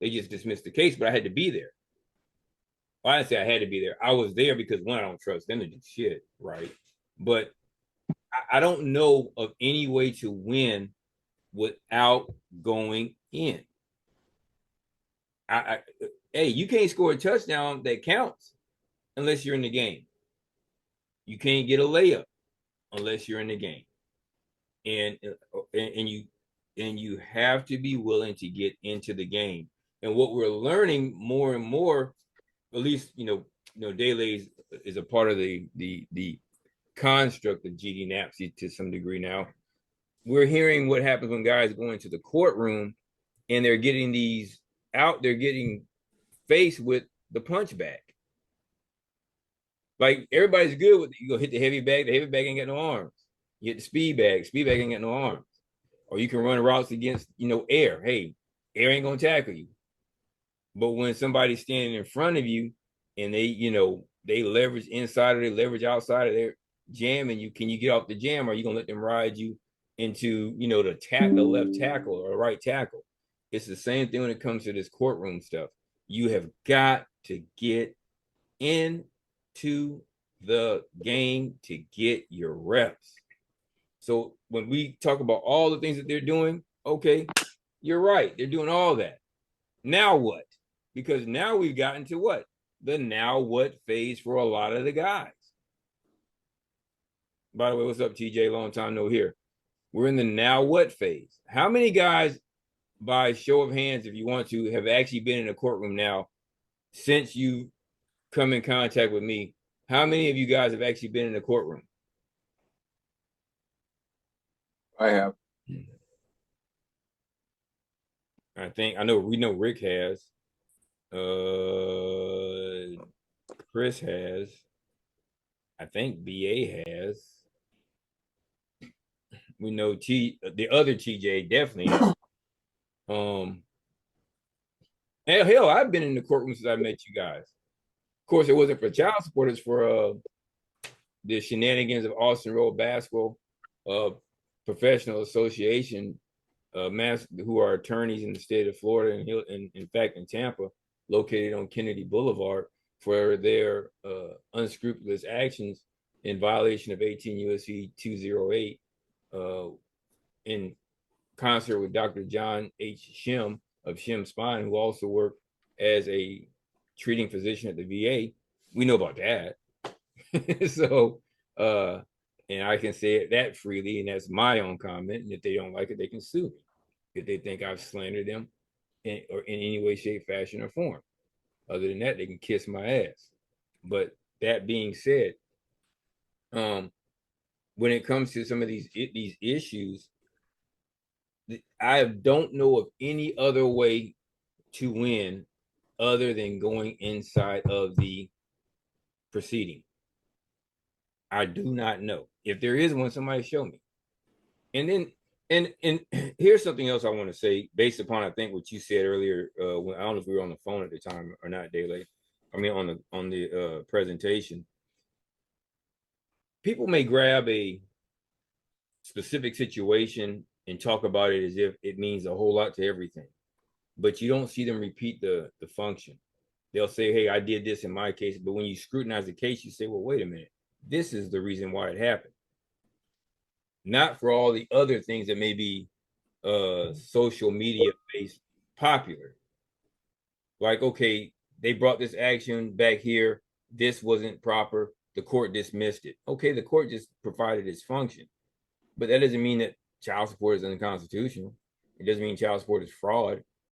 They just dismissed the case, but I had to be there. Well, I didn't say I had to be there. I was there because one, I don't trust them to do shit, right? But I don't know of any way to win without going in. I hey, you can't score a touchdown that counts unless you're in the game. You can't get a layup unless you're in the game, and you have to be willing to get into the game. And what we're learning more and more, at least Dele is a part of the construct of GD Naps to some degree now. We're hearing what happens when guys go into the courtroom and they're getting they're getting faced with the punchback. Like everybody's good with you go hit the heavy bag ain't got no arms. You hit the speed bag ain't got no arms. Or you can run routes against, air. Hey, air ain't gonna tackle you. But when somebody's standing in front of you and they leverage inside or they leverage outside of their jam, and can you get off the jam, or are you gonna let them ride you into the left tackle or right tackle? It's the same thing when it comes to this courtroom stuff. You have got to get into the game to get your reps. So when we talk about all the things that they're doing, okay, you're right. They're doing all that. Now what? Because now we've gotten to what? The now what phase for a lot of the guys. By the way, what's up, TJ? Long time no here. We're in the now what phase. How many guys, by show of hands, if you want to, have actually been in a courtroom now since you come in contact with me? How many of you guys have actually been in a courtroom? I have. I know we know Rick has. Chris has. I think BA has. We know the other TJ definitely has. Hell, I've been in the courtroom since I met you guys. Of course, it wasn't for child support, it's for the shenanigans of Austin Road Basketball Professional Association, who are attorneys in the state of Florida and in fact in Tampa, located on Kennedy Boulevard, for their unscrupulous actions in violation of 18 U.S.C. 208 in concert with Dr. John H. Shim of Shim Spine, who also worked as a treating physician at the VA. We know about that. So, and I can say that freely, and that's my own comment. And if they don't like it, they can sue me if they think I've slandered them or in any way, shape, fashion, or form. Other than that, they can kiss my ass. But that being said, when it comes to some of these issues, I don't know of any other way to win other than going inside of the proceeding. I do not know. If there is one, somebody show me. And then, and here's something else I want to say based upon, I think, what you said earlier. When I don't know if we were on the phone at the time or not, Dele. I mean, on the presentation. People may grab a specific situation and talk about it as if it means a whole lot to everything, but you don't see them repeat the function. They'll say, hey, I did this in my case, but when you scrutinize the case, you say, well, wait a minute, this is the reason why it happened, not for all the other things that may be social media based popular. Like, okay, they brought this action back here, this wasn't proper, the court dismissed it. Okay, the court just provided its function, but that doesn't mean that child support is unconstitutional. It doesn't mean child support is fraud.